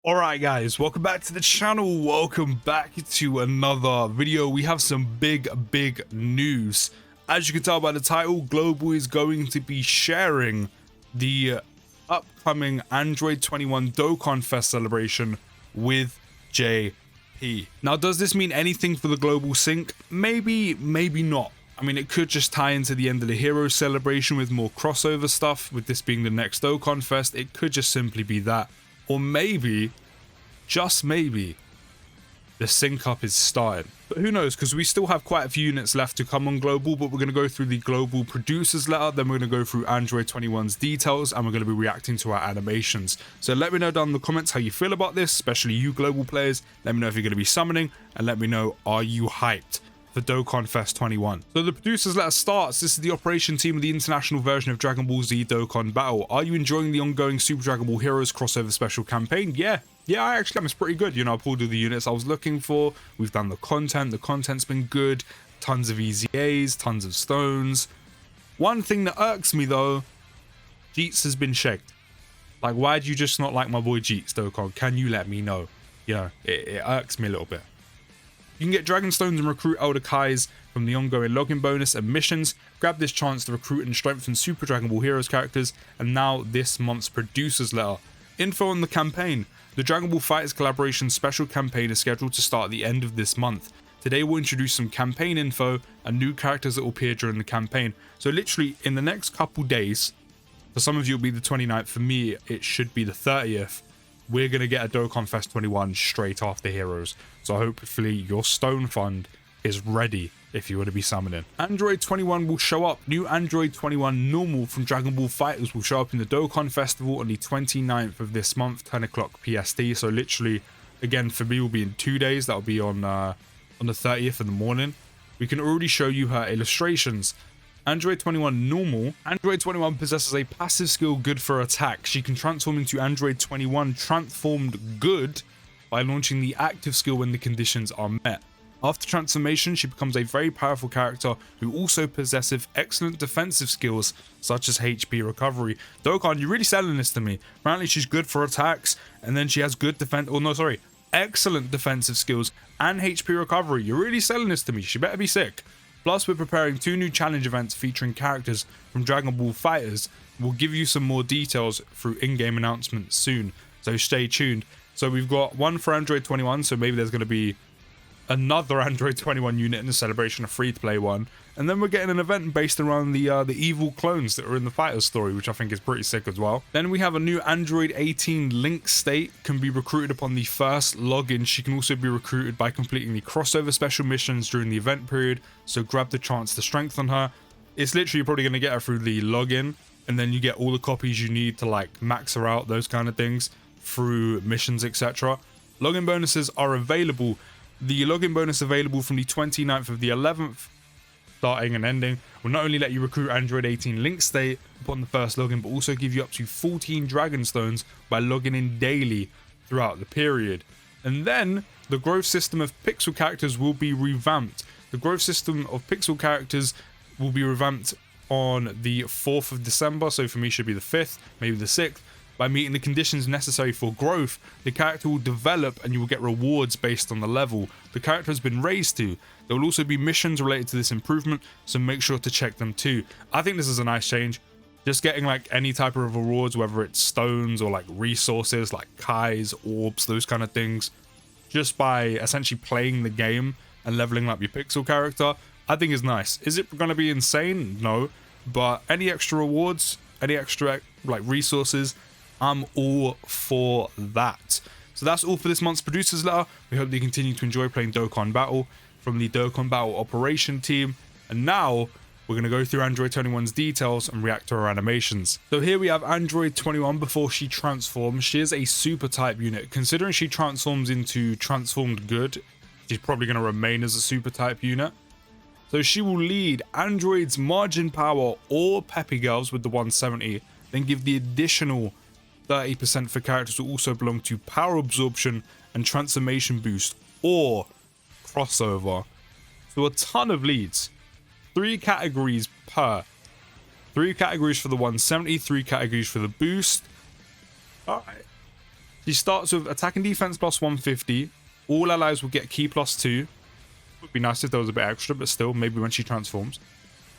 Alright guys, welcome back to the channel, welcome back to another video. We have some big news. As you can tell by the title, Global is going to be sharing the upcoming Android 21 Dokkanfest celebration with JP. Now, does this mean anything for the global sync? Maybe not. I mean, it could just tie into the end of the Heroes celebration with more crossover stuff, with this being the next Dokkanfest. It could just simply be that. Or maybe, just maybe, the sync up is starting. But who knows, because we still have quite a few units left to come on Global, but we're going to go through the Global Producers Letter, then we're going to go through Android 21's details, and we're going to be reacting to our animations. So let me know down in the comments how you feel about this, especially you Global players. Let me know if you're going to be summoning, and let me know, are you hyped for Dokkanfest 21. So the producers letter starts. This is the operation team of the international version of Dragon Ball Z Dokkan Battle. Are you enjoying the ongoing Super Dragon Ball Heroes crossover special campaign? Yeah, I actually am. It's pretty good. You know, I pulled all the units I was looking for. We've done the content. The content's been good. Tons of EZAs, tons of stones. One thing that irks me though, Jeets has been shaked. Like, why do you just not like my boy Jeets, Dokkan? Can you let me know? You know, it irks me a little bit. You can get Dragon Stones and recruit Elder Kais from the ongoing login bonus and missions. Grab this chance to recruit and strengthen Super Dragon Ball Heroes characters. And now this month's producers letter. Info on the campaign. The Dragon Ball FighterZ collaboration special campaign is scheduled to start at the end of this month. Today we'll introduce some campaign info and new characters that will appear during the campaign. So literally in the next couple days, for some of you it'll be the 29th, for me it should be the 30th. We're going to get a Dokkanfest 21 straight after Heroes. So hopefully your stone fund is ready if you were to be summoning. Android 21 will show up. New Android 21 normal from Dragon Ball FighterZ will show up in the Dokkan Festival on the 29th of this month, 10 o'clock PST. So literally, again, for me will be in 2 days. That'll be on the 30th in the morning. We can already show you her illustrations. Android 21 normal. Android 21 possesses a passive skill good for attack. She can transform into Android 21 transformed good by launching the active skill when the conditions are met. After transformation, she becomes a very powerful character who also possesses excellent defensive skills such as HP recovery. Dokkan, you're really selling this to me. Apparently she's good for attacks, and then she has good excellent defensive skills and HP recovery. You're really selling this to me. She better be sick. Plus, we're preparing 2 new challenge events featuring characters from Dragon Ball FighterZ. We'll give you some more details through in-game announcements soon, so stay tuned. So we've got one for Android 21, so maybe there's going to be another Android 21 unit in the celebration, a free-to-play one. And then we're getting an event based around the evil clones that are in the FighterZ story, which I think is pretty sick as well. Then we have a new Android 18 Link State, can be recruited upon the first login. She can also be recruited by completing the crossover special missions during the event period, so grab the chance to strengthen her. It's literally probably going to get her through the login, and then you get all the copies you need to like max her out, those kind of things, through missions, etc. Login bonuses are available. The login bonus available from the 29th of the 11th, starting and ending, will not only let you recruit Android 18 Link State upon the first login, but also give you up to 14 Dragon Stones by logging in daily throughout the period. And then the growth system of pixel characters will be revamped. The growth system of pixel characters will be revamped on the 4th of December, so for me should be the 5th, maybe the 6th. By meeting the conditions necessary for growth, the character will develop and you will get rewards based on the level the character has been raised to. There will also be missions related to this improvement, so make sure to check them too. I think this is a nice change. Just getting like any type of rewards, whether it's stones or like resources like Kais, orbs, those kind of things, just by essentially playing the game and leveling up your pixel character, I think is nice. Is it going to be insane? No. But any extra rewards, any extra like resources, I'm all for that. So that's all for this month's producers letter. We hope you continue to enjoy playing Dokkan Battle from the Dokkan Battle operation team. And now we're going to go through Android 21's details and react to her animations. So here we have Android 21 before she transforms. She is a super type unit. Considering she transforms into transformed good, she's probably going to remain as a super type unit. So she will lead androids margin power or peppy girls with the 170, then give the additional 30% for characters who also belong to power absorption and transformation boost or crossover. So a ton of leads. 3 categories per. 3 categories for the 170, 3 categories for the boost. Alright. She starts with attack and defense plus 150. All allies will get key plus 2. Would be nice if there was a bit extra, but still, maybe when she transforms.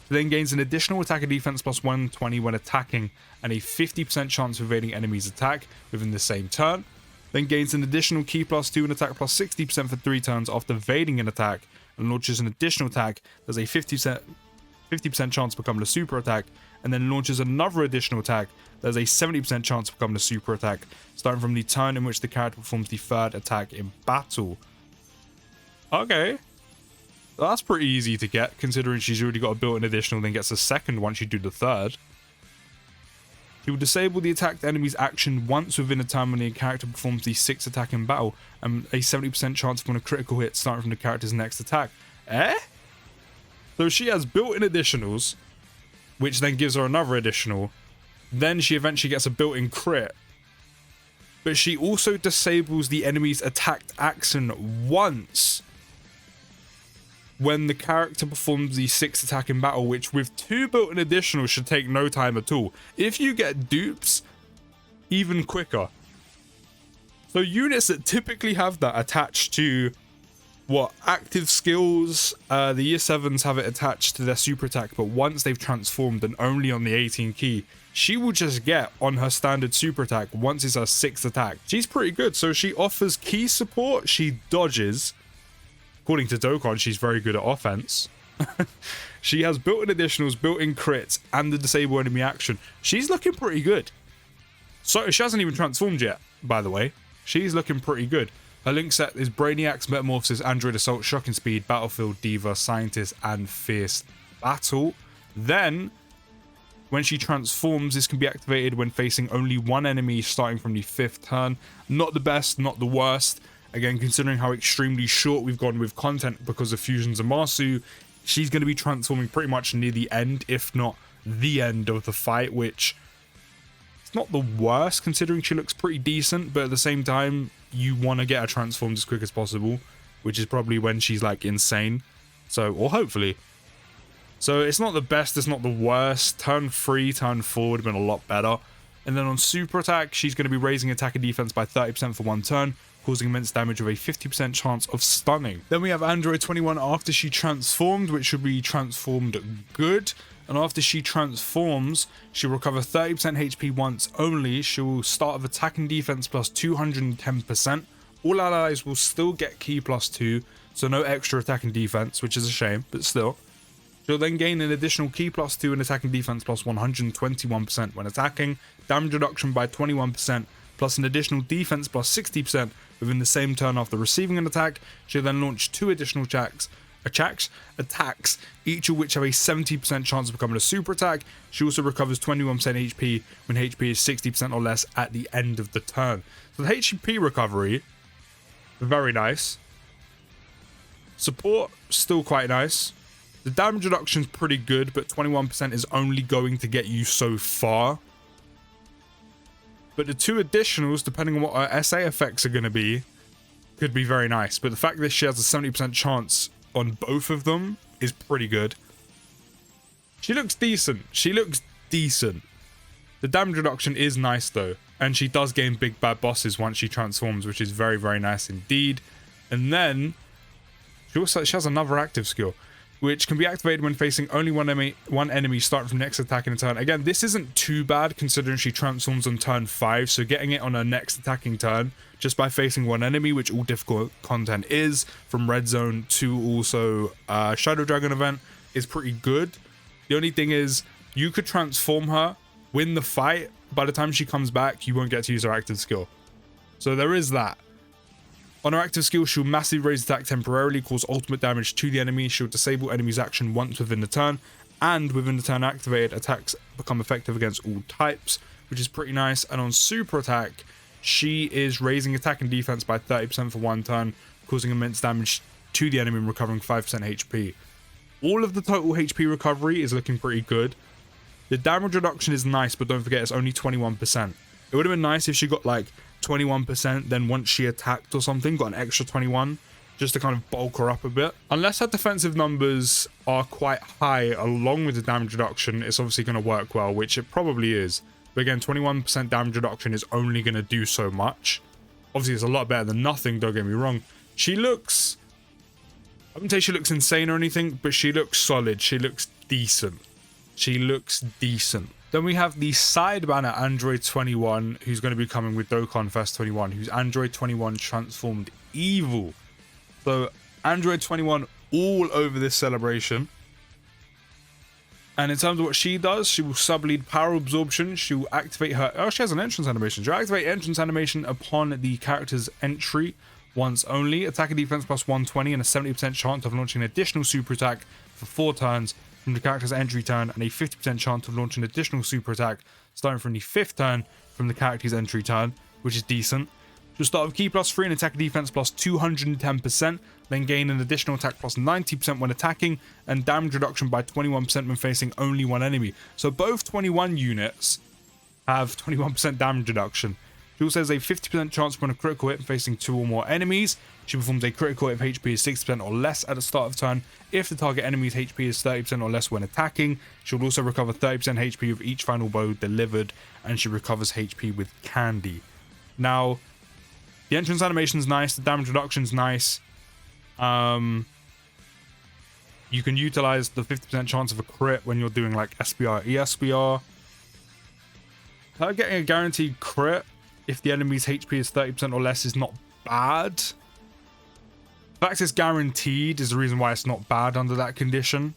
She then gains an additional attack and defense plus 120 when attacking, and a 50% chance of evading enemies' attack within the same turn. Then gains an additional key plus 2 and attack plus 60% for 3 turns after evading an attack, and launches an additional attack. There's a 50% chance of becoming a super attack, and then launches another additional attack. There's a 70% chance of becoming a super attack, starting from the turn in which the character performs the third attack in battle. Okay. That's pretty easy to get, considering she's already got a built-in additional, then gets a second once you do the third. She will disable the attacked enemy's action once within a turn when the character performs the 6th attack in battle, and a 70% chance of on a critical hit starting from the character's next attack. So she has built-in additionals, which then gives her another additional. Then she eventually gets a built-in crit. But she also disables the enemy's attacked action once when the character performs the 6th attack in battle, which with 2 built-in additionals should take no time at all. If you get dupes, even quicker. So units that typically have that attached to active skills, the year 7s have it attached to their super attack, but once they've transformed and only on the 18 key, she will just get on her standard super attack once it's her 6th attack. She's pretty good. So she offers key support, she dodges. According to Dokkan, she's very good at offense. She has built-in additionals, built-in crits, and the disable enemy action. She's looking pretty good. So she hasn't even transformed yet, by the way. She's looking pretty good. Her link set is Brainiacs, Metamorphosis, Android Assault, Shocking Speed, Battlefield, Diva, Scientist, and Fierce Battle. Then, when she transforms, this can be activated when facing only one enemy starting from the 5th turn. Not the best, not the worst. Again, considering how extremely short we've gone with content because of Fusions and Zamasu, she's going to be transforming pretty much near the end, if not the end of the fight, which it's not the worst considering she looks pretty decent, but at the same time, you want to get her transformed as quick as possible, which is probably when she's like insane. So, or hopefully. So it's not the best, it's not the worst. Turn 3, turn 4 would have been a lot better. And then on super attack, she's going to be raising attack and defense by 30% for 1 turn, causing immense damage with a 50% chance of stunning. Then we have Android 21 after she transformed, which should be transformed good. And after she transforms, she'll recover 30% HP once only. She will start with attack and defense plus 210%. All allies will still get key plus 2, so no extra attack and defense, which is a shame, but still. She'll then gain an additional key plus 2 and attack and defense plus 121% when attacking, damage reduction by 21%, plus an additional defense plus 60% within the same turn after receiving an attack. She'll then launch 2 additional attacks, each of which have a 70% chance of becoming a super attack. She also recovers 21% HP when HP is 60% or less at the end of the turn. So the HP recovery, very nice. Support, still quite nice. The damage reduction is pretty good, but 21% is only going to get you so far. But the 2 additionals, depending on what her SA effects are going to be, could be very nice. But the fact that she has a 70% chance on both of them is pretty good. She looks decent. She looks decent. The damage reduction is nice though. And she does gain big bad bosses once she transforms, which is very, very nice indeed. And then she has another active skill, which can be activated when facing only one enemy starting from next attack in a turn. Again, this isn't too bad considering she transforms on turn 5, so getting it on her next attacking turn just by facing one enemy, which all difficult content is, from Red Zone to also Shadow Dragon event, is pretty good. The only thing is, you could transform her, win the fight, by the time she comes back, you won't get to use her active skill. So there is that. On her active skill, she'll massively raise attack temporarily, cause ultimate damage to the enemy. She'll disable enemy's action once within the turn, and within the turn activated, attacks become effective against all types, which is pretty nice. And on super attack, she is raising attack and defense by 30% for 1 turn, causing immense damage to the enemy and recovering 5% HP. All of the total HP recovery is looking pretty good. The damage reduction is nice, but don't forget it's only 21%. It would have been nice if she got like 21%, then once she attacked or something, got an extra 21, just to kind of bulk her up a bit. Unless her defensive numbers are quite high along with the damage reduction, it's obviously going to work well, which it probably is. But again, 21% damage reduction is only going to do so much. Obviously, it's a lot better than nothing, don't get me wrong. She looks... I wouldn't say she looks insane or anything, but she looks solid. She looks decent. She looks decent. Then we have the side banner Android 21, who's going to be coming with Dokkanfest 21, who's Android 21 transformed evil. So Android 21 all over this celebration. And in terms of what she does, she will sub-lead power absorption. She will activate her... Oh, she has an entrance animation. She'll activate entrance animation upon the character's entry once only. Attack and defense plus 120 and a 70% chance of launching an additional super attack for 4 turns from the character's entry turn, and a 50% chance of launching an additional super attack starting from the 5th turn from the character's entry turn, which is decent. She'll start with key plus 3 and attack and defense plus 210%, then gain an additional attack plus 90% when attacking, and damage reduction by 21% when facing only one enemy. So both 21 units have 21% damage reduction. She also has a 50% chance upon a critical hit facing 2 or more enemies. She performs a critical hit if HP is 60% or less at the start of turn. If the target enemy's HP is 30% or less when attacking, she'll also recover 30% HP with each final blow delivered, and she recovers HP with candy. Now, the entrance animation's nice, the damage reduction's nice. You can utilize the 50% chance of a crit when you're doing like SBR, ESBR. Her getting a guaranteed crit if the enemy's HP is 30% or less is not bad. The fact it's guaranteed is the reason why it's not bad under that condition.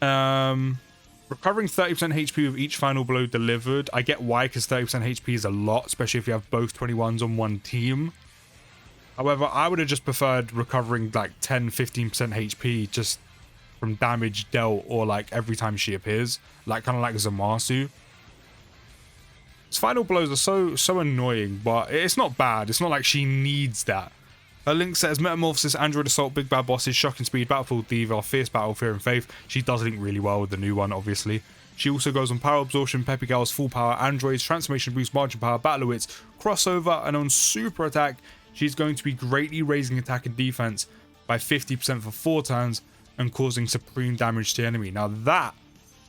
Recovering 30% HP with each final blow delivered. I get why, because 30% HP is a lot, especially if you have both 21s on one team. However, I would have just preferred recovering like 10-15% HP just from damage dealt, or like every time she appears, like kind of like Zamasu. His final blows are so annoying, but it's not bad. It's not like she needs that. Her link set is Metamorphosis, Android Assault, Big Bad Bosses, Shocking Speed, Battlefield Diva, Fierce Battle, Fear and Faith. She does link really well with the new one, obviously. She also goes on Power Absorption, Peppy Gal's Full Power, Androids, Transformation Boost, Margin Power, Battle Wits, Crossover, and on Super Attack, she's going to be greatly raising attack and defense by 50% for 4 turns and causing supreme damage to the enemy. Now that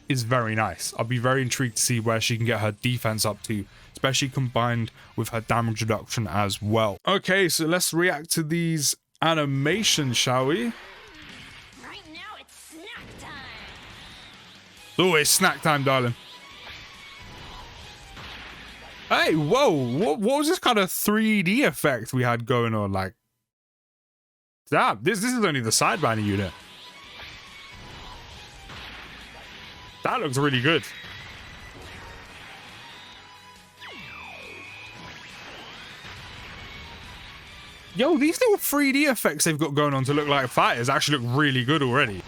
is very nice. I'll be very intrigued to see where she can get her defense up to, especially combined with her damage reduction as well. Okay, so let's react to these animations, shall we? Right now it's snack time. Oh, it's snack time, darling. Hey, whoa, what was this kind of 3D effect we had going on? Like, damn, this is only the sidebanner unit. That looks really good. Yo, these little 3D effects they've got going on to look like fighters actually look really good already.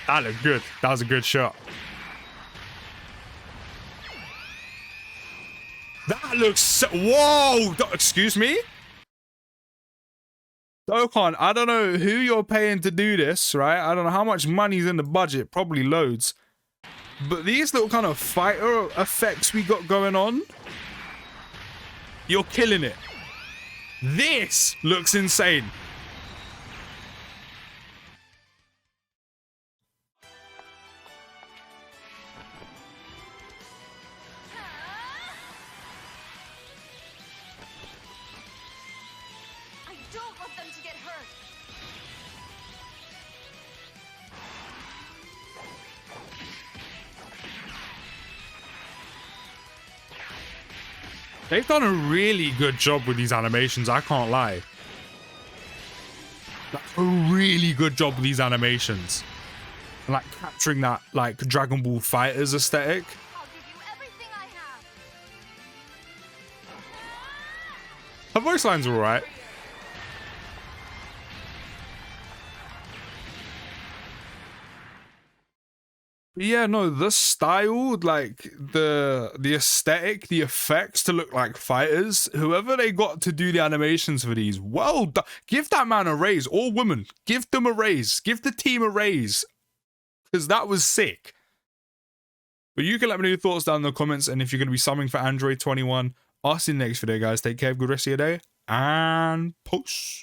That looked good. That was a good shot. That looks so... Whoa! Excuse me? Dokkan, I don't know who you're paying to do this, right? I don't know how much money's in the budget. Probably loads. But these little kind of fighter effects we got going on, you're killing it. This looks insane. I don't want them to get hurt. They've done a really good job with these animations, I can't lie. Like, a really good job with these animations. And like capturing that like Dragon Ball Fighters aesthetic. I'll give you everything I have. Her voice lines are alright. Yeah, no, the style, like the aesthetic, the effects to look like fighters, whoever they got to do the animations for these, well done. Give that man a raise, or woman, give them a raise, give the team a raise, because that was sick. But you can let me know your thoughts down in the comments, and if you're going to be summing for Android 21, I'll see you in the next video, guys. Take care, have a good rest of your day, and peace.